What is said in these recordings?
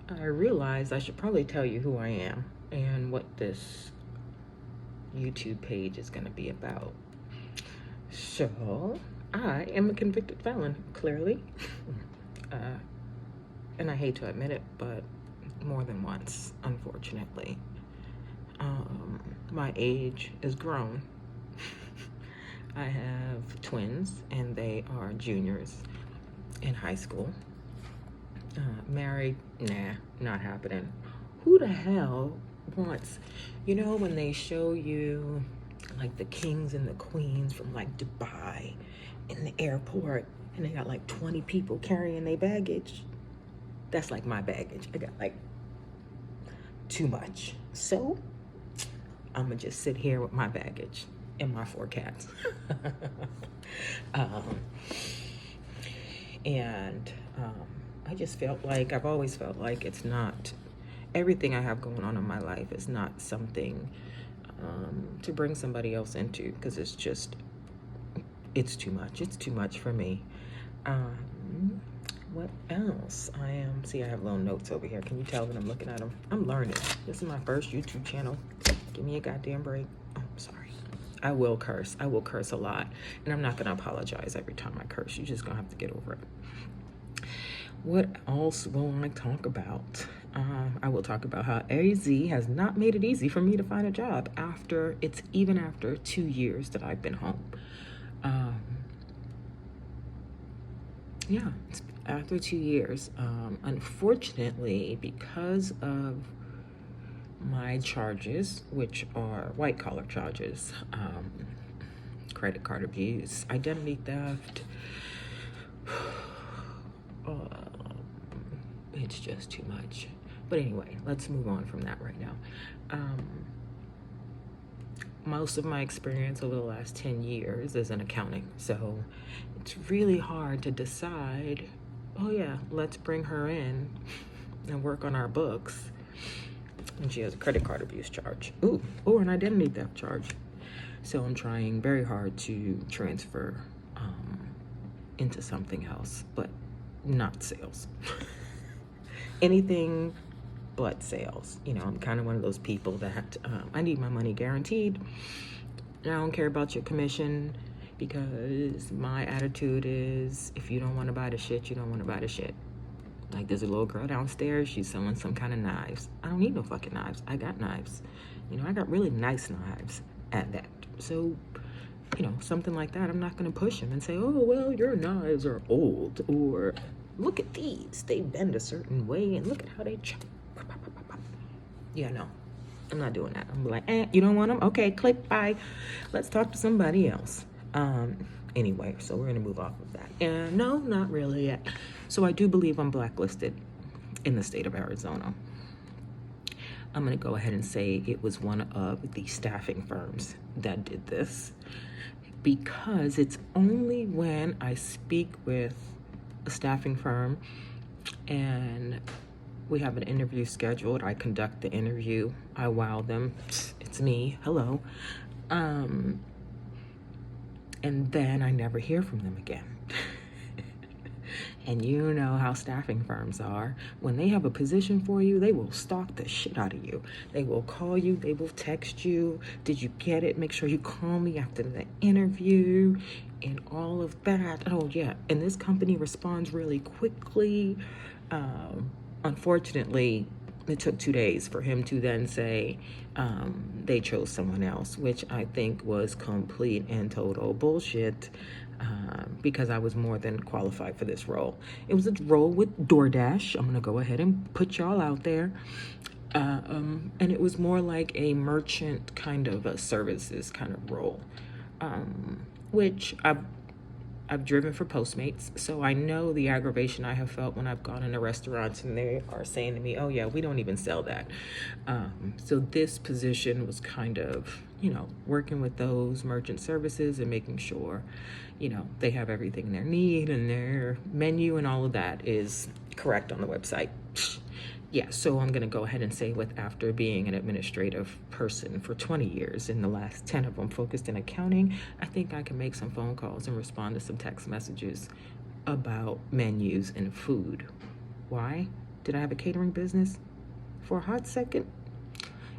I realized I should probably tell you who I am and what this YouTube page is going to be about. So, I am a convicted felon, clearly. And I hate to admit it, but more than once, unfortunately. My age is grown. I have twins, and they are juniors in high school. Married, nah, not happening. Who the hell wants, when they show you like the kings and the queens from like Dubai in the airport, and they got like 20 people carrying their baggage? That's like my baggage. I got like too much. So I'm gonna just sit here with my baggage and my 4 cats. I just felt like, I've always felt like it's not, everything I have going on in my life is not something to bring somebody else into, because it's too much. It's too much for me. What else? I have little notes over here. Can you tell that I'm looking at them? I'm learning. This is my first YouTube channel. Give me a goddamn break. Oh, sorry. I will curse. I will curse a lot. And I'm not going to apologize every time I curse. You're just going to have to get over it. What else will I talk about? I will talk about how AZ has not made it easy for me to find a job even after 2 years that I've been home. Yeah, it's after 2 years. Unfortunately, because of my charges, which are white collar charges, credit card abuse, identity theft, it's just too much. But anyway, let's move on from that right now. Most of my experience over the last 10 years is in accounting, so it's really hard to decide, oh yeah, let's bring her in and work on our books, and she has a credit card abuse charge, or an identity theft charge. So I'm trying very hard to transfer into something else, but not sales. Anything but sales. I'm kind of one of those people that I need my money guaranteed. I don't care about your commission, because my attitude is, if you don't want to buy the shit, you don't want to buy the shit. Like, there's a little girl downstairs, she's selling some kind of knives. I don't need no fucking knives. I got knives. I got really nice knives at that. So, something like that, I'm not going to push them and say, oh, well, your knives are old, or look at these, they bend a certain way, and look at how they chop. Yeah, no, I'm not doing that. I'm like, you don't want them? Okay, click, bye. Let's talk to somebody else. Anyway, so we're gonna move off of that. And no, not really yet. So I do believe I'm blacklisted in the state of Arizona. I'm gonna go ahead and say it was one of the staffing firms that did this, because it's only when I speak with a staffing firm and we have an interview scheduled, I conduct the interview, I wow them, it's me, hello, and then I never hear from them again. And you know how staffing firms are. When they have a position for you, they will stalk the shit out of you. They will call you, they will text you, did you get it? Make sure you call me after the interview, and all of that. Oh yeah, and this company responds really quickly. Unfortunately, it took 2 days for him to then say they chose someone else, which I think was complete and total bullshit, because I was more than qualified for this role. It was a role with DoorDash. I'm going to go ahead and put y'all out there. And it was more like a merchant kind of a services kind of role, which I've driven for Postmates, so I know the aggravation I have felt when I've gone into restaurants and they are saying to me, oh yeah, we don't even sell that. So this position was kind of, working with those merchant services and making sure, they have everything they need and their menu and all of that is correct on the website. Yeah, so I'm going to go ahead and say, after being an administrative person for 20 years, in the last 10 of them focused in accounting, I think I can make some phone calls and respond to some text messages about menus and food. Why? Did I have a catering business for a hot second?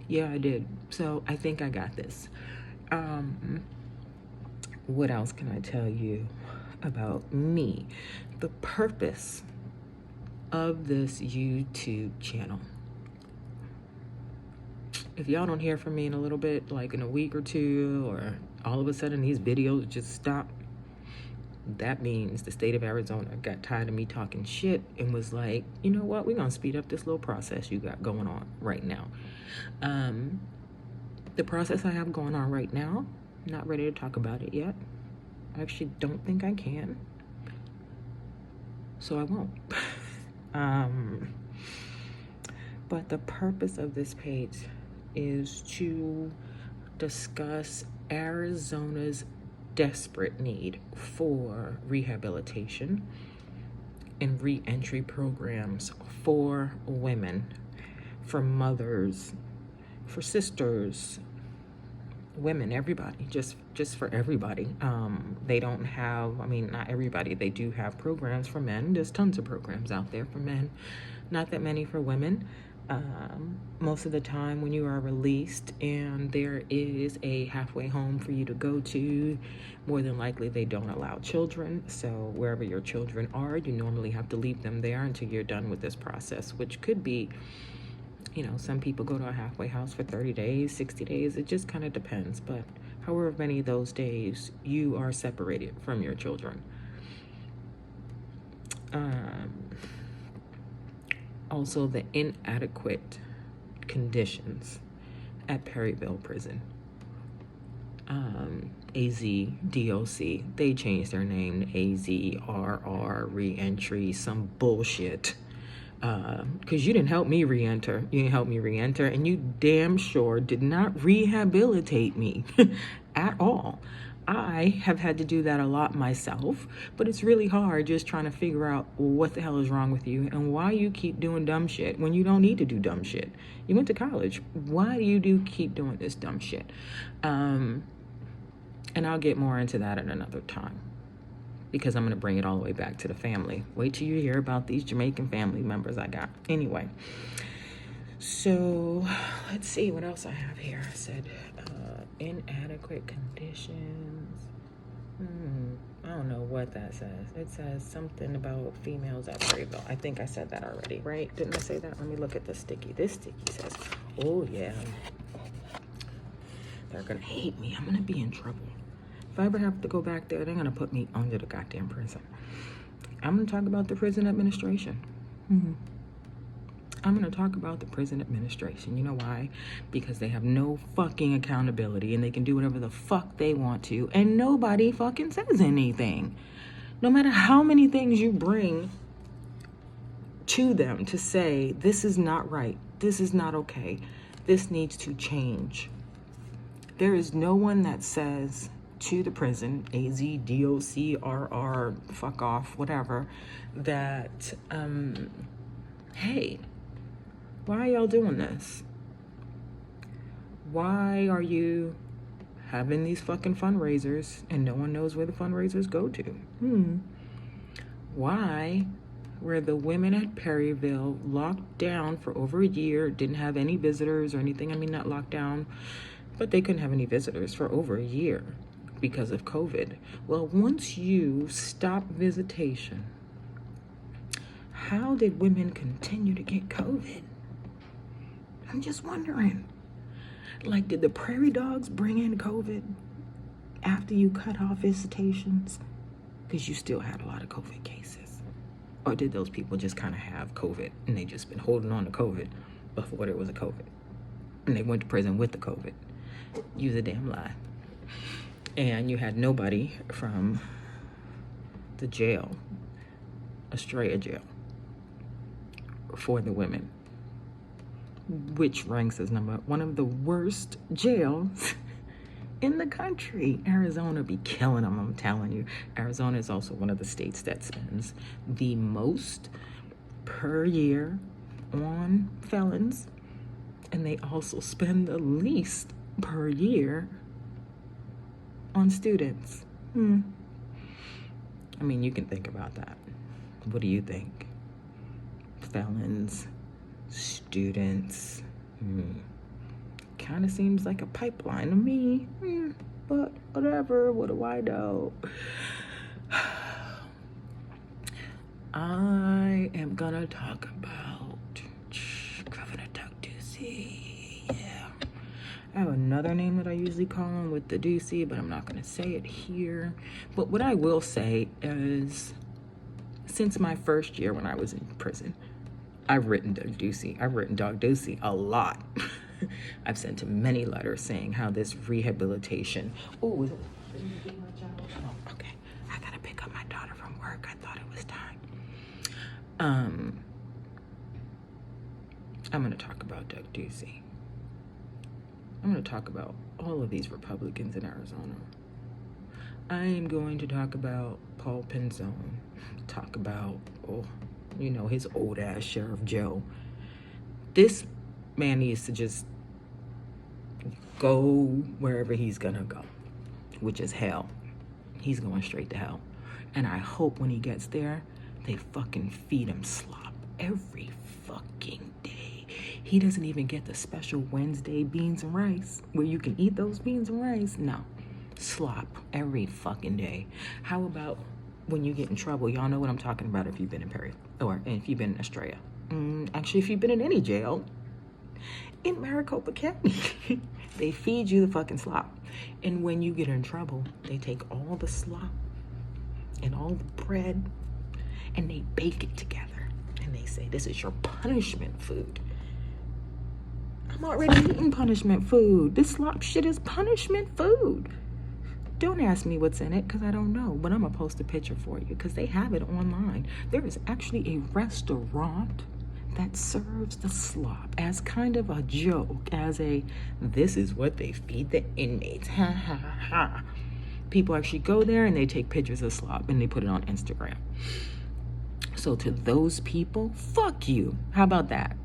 Yeah, I did. So I think I got this. What else can I tell you about me? The purpose of this YouTube channel. If y'all don't hear from me in a little bit, like in a week or two, or all of a sudden these videos just stop, that means the state of Arizona got tired of me talking shit and was like, you know what, we're gonna speed up this little process you got going on right now. The process I have going on right now, not ready to talk about it yet. I actually don't think I can, so I won't. But the purpose of this page is to discuss Arizona's desperate need for rehabilitation and re-entry programs for women, for mothers, for sisters, women, everybody, just for everybody. They don't have, I mean, not everybody, they do have programs for men. There's tons of programs out there for men, not that many for women. Most of the time when you are released and there is a halfway home for you to go to, more than likely they don't allow children. So wherever your children are, you normally have to leave them there until you're done with this process, which could be, you know, some people go to a halfway house for 30 days, 60 days. It just kind of depends. But however many of those days you are separated from your children. Also, the inadequate conditions at Perryville Prison. AZDOC, they changed their name to AZRR Reentry, some bullshit. Because you didn't help me re-enter. You didn't help me re-enter, and you damn sure did not rehabilitate me at all. I have had to do that a lot myself, but it's really hard just trying to figure out what the hell is wrong with you and why you keep doing dumb shit when you don't need to do dumb shit. You went to college. Why do you keep doing this dumb shit? And I'll get more into that at another time, because I'm going to bring it all the way back to the family. Wait till you hear about these Jamaican family members I got. Anyway, so let's see what else I have here. I said inadequate conditions. I don't know what that says. It says something about females at Perryville. I think I said that already, right? Didn't I say that? Let me look at the sticky. This sticky says, oh yeah, they're going to hate me. I'm going to be in trouble. If I ever have to go back there, they're going to put me under the goddamn prison. I'm going to talk about the prison administration. I'm going to talk about the prison administration. You know why? Because they have no fucking accountability and they can do whatever the fuck they want to, and nobody fucking says anything. No matter how many things you bring to them to say, this is not right, this is not okay, this needs to change. There is no one that says to the prison, AZDOCRR, fuck off, whatever, that, hey, why are y'all doing this? Why are you having these fucking fundraisers and no one knows where the fundraisers go to? Why were the women at Perryville locked down for over a year, didn't have any visitors or anything? I mean, not locked down, but they couldn't have any visitors for over a year because of COVID. Well, once you stop visitation, how did women continue to get COVID? I'm just wondering. Like, did the prairie dogs bring in COVID after you cut off visitations? Because you still had a lot of COVID cases. Or did those people just kind of have COVID and they just been holding on to COVID before there was a COVID? And they went to prison with the COVID. Use a damn lie. And you had nobody from the jail, Australia jail, for the women, which ranks as one of the worst jails in the country. Arizona be killing them, I'm telling you. Arizona is also one of the states that spends the most per year on felons, and they also spend the least per year on students. I mean, you can think about that. What do you think? felons, students. Kind of seems like a pipeline to me. But whatever, what do I know? I am gonna talk about Governor Doug Ducey. Yeah. I have another name that I usually call him with the Ducey, but I'm not gonna say it here. But what I will say is, since my first year when I was in prison, I've written Doug Ducey. I've written Doug Ducey a lot. I've sent him many letters saying how this rehabilitation. Oh, is it? Oh, okay. I gotta pick up my daughter from work. I thought it was time. I'm gonna talk about Doug Ducey. I'm gonna talk about all of these Republicans in Arizona. I am going to talk about Paul Penzone. Talk about, his old ass Sheriff Joe. This man needs to just go wherever he's gonna go, which is hell. He's going straight to hell. And I hope when he gets there, they fucking feed him slop every fucking day. He doesn't even get the special Wednesday beans and rice where you can eat those beans and rice. No, slop every fucking day. How about when you get in trouble? Y'all know what I'm talking about if you've been in Perry or if you've been in Estrella. Actually, if you've been in any jail, in Maricopa County, they feed you the fucking slop. And when you get in trouble, they take all the slop and all the bread and they bake it together. And they say, this is your punishment food. I'm already eating punishment food. This slop shit is punishment food. Don't ask me what's in it because I don't know, but I'm going to post a picture for you because they have it online. There is actually a restaurant that serves the slop as kind of a joke, as a, this is what they feed the inmates. Ha ha ha. People actually go there and they take pictures of slop and they put it on Instagram. So to those people, fuck you. How about that?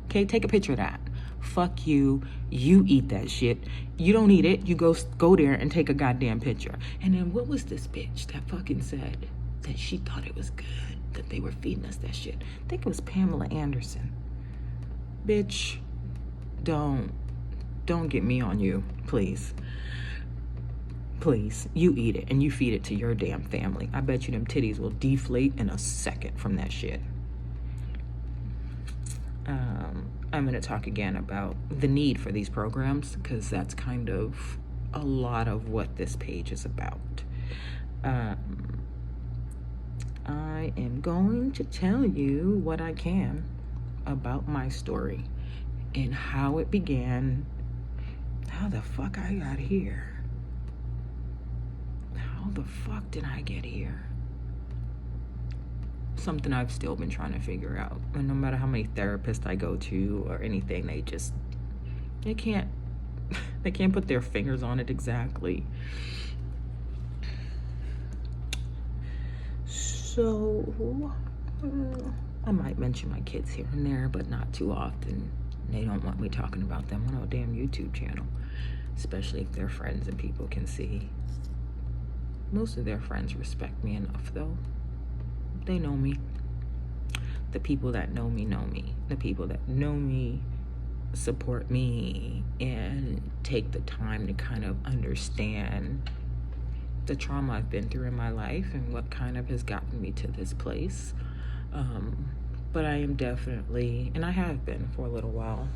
Okay, take a picture of that. Fuck you. You eat that shit. You don't eat it. You go there and take a goddamn picture. And then what was this bitch that fucking said that she thought it was good that they were feeding us that shit? I think it was Pamela Anderson. Bitch, don't get me on you, please. Please, you eat it and you feed it to your damn family. I bet you them titties will deflate in a second from that shit. I'm going to talk again about the need for these programs because that's kind of a lot of what this page is about. I am going to tell you what I can about my story and how it began, how the fuck I got here. How the fuck did I get here? Something I've still been trying to figure out. And no matter how many therapists I go to or anything, they can't put their fingers on it exactly. So I might mention my kids here and there, but not too often. They don't want me talking about them on a damn YouTube channel, especially if their friends and people can see. Most of their friends respect me enough, though. They know me. The people that know me know me. The people that know me support me and take the time to kind of understand the trauma I've been through in my life and what kind of has gotten me to this place. But I am definitely, and I have been for a little while,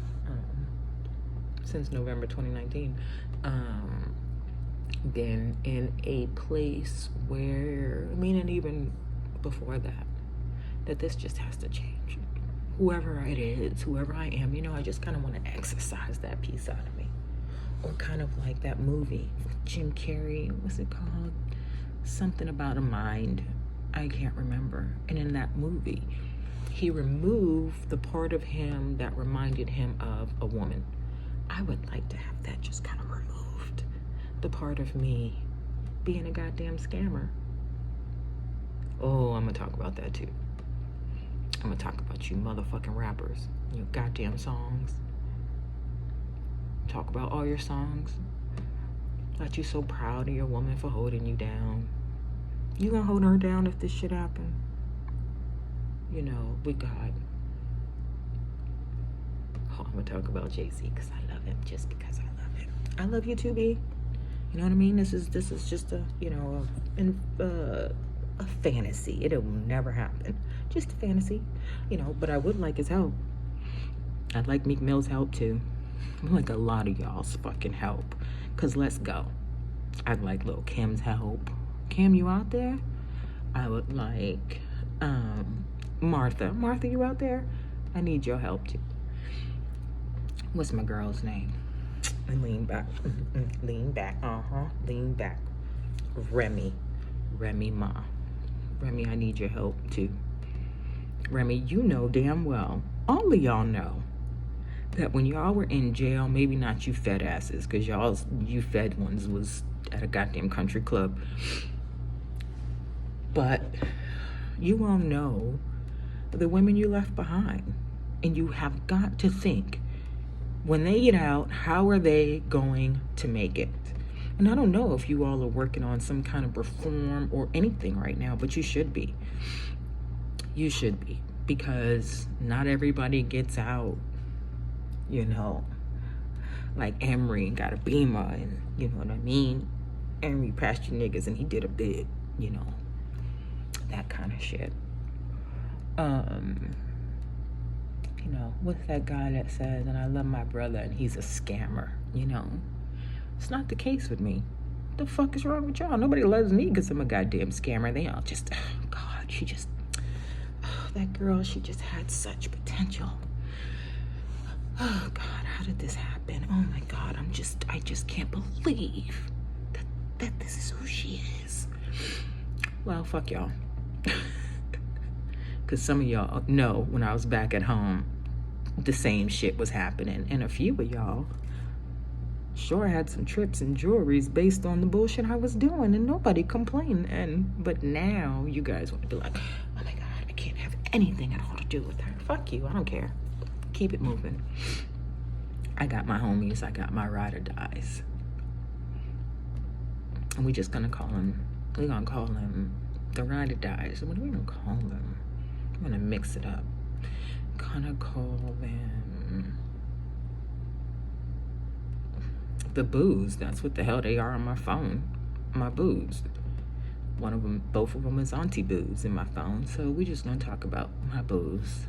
since November 2019, been in a place where, and even before that this just has to change. Whoever it is, whoever I am, I just kind of want to exercise that piece out of me. Or kind of like that movie with Jim Carrey, what's it called? Something about a mind. I can't remember. And in that movie, he removed the part of him that reminded him of a woman. I would like to have that just kind of removed. The part of me being a goddamn scammer. Oh, I'm gonna talk about that too. I'm gonna talk about you motherfucking rappers, your goddamn songs. Talk about all your songs. That you so proud of your woman for holding you down. You gonna hold her down if this shit happen? We got I'm gonna talk about Jay-Z because I love him, just because I love him. I love you too, B. You know what I mean? This is just a, you know, a fantasy. It'll never happen. Just a fantasy, you know. But I would like his help. I'd like Meek Mill's help too. I'd like a lot of y'all's fucking help. Cause let's go. I'd like Lil Kim's help. Kim, you out there? I would like Martha. Martha, you out there? I need your help too. What's my girl's name? Lean back. Lean back. Lean back. Remy Ma. Remy, I need your help too. Remy, you know damn well, all of y'all know, that when y'all were in jail, maybe not you fed asses, because you fed ones was at a goddamn country club, but you all know the women you left behind. And you have got to think, when they get out, how are they going to make it? And I don't know if you all are working on some kind of reform or anything right now, but you should be. You should be, because not everybody gets out, you know, like Emery got a Beamer, and you know what I mean? Emery passed you niggas and he did a bid, you know, that kind of shit. You know, what's that guy that says, and I love my brother and he's a scammer, you know? It's not the case with me. What the fuck is wrong with y'all? Nobody loves me because I'm a goddamn scammer. They all just, oh God, that girl, she just had such potential. Oh God, how did this happen? Oh my God, I just can't believe that this is who she is. Well, fuck y'all. Because some of y'all know when I was back at home, the same shit was happening. And a few of y'all sure had some trips and jewelries based on the bullshit I was doing, and nobody complained. But now you guys want to be like, oh my God, I can't have anything at all to do with her. Fuck you, I don't care. Keep it moving. I got my homies, I got my ride or dies. And we're gonna call them the ride or dies. What are we gonna call them? I'm gonna mix it up. Gonna call them the Boos. That's what the hell they are on my phone. My Boos. Both of them is Auntie Boos in my phone. So we're just gonna talk about my Boos.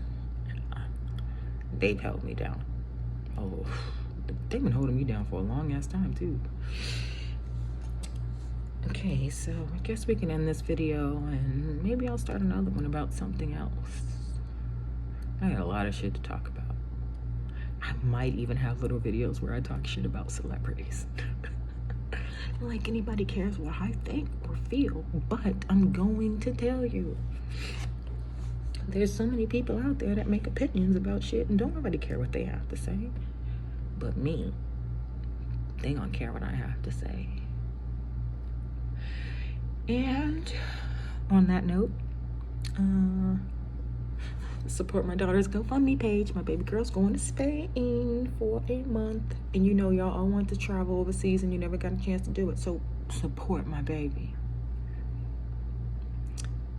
They've held me down. Oh, they've been holding me down for a long ass time too. Okay, so I guess we can end this video and maybe I'll start another one about something else. I got a lot of shit to talk about. I might even have little videos where I talk shit about celebrities. Like anybody cares what I think or feel, but I'm going to tell you. There's so many people out there that make opinions about shit and don't nobody care what they have to say. But me, they gonna care what I have to say. And on that note, support my daughter's GoFundMe page. My baby girl's going to Spain for a month. And you know y'all all want to travel overseas and you never got a chance to do it. So support my baby.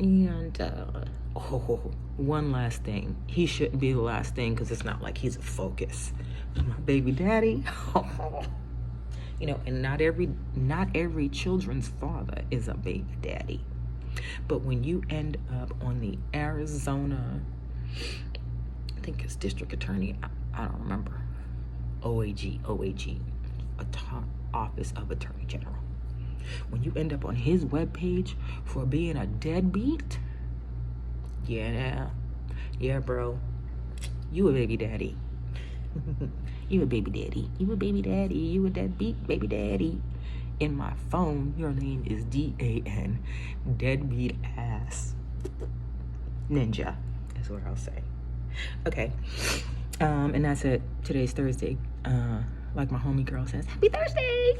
And, one last thing. He shouldn't be the last thing because it's not like he's a focus. My baby daddy. You know, and not every children's father is a baby daddy. But when you end up on the Arizona, I think it's district attorney, I don't remember, OAG, a top office of attorney general. When you end up on his webpage for being a deadbeat, yeah, bro, you a baby daddy. You a baby daddy. You a baby daddy. You a deadbeat baby daddy. In my phone, your name is DAN. Deadbeat ass. Ninja is what I'll say. Okay. And that's it. Today's Thursday. Like my homie girl says, happy Thursday.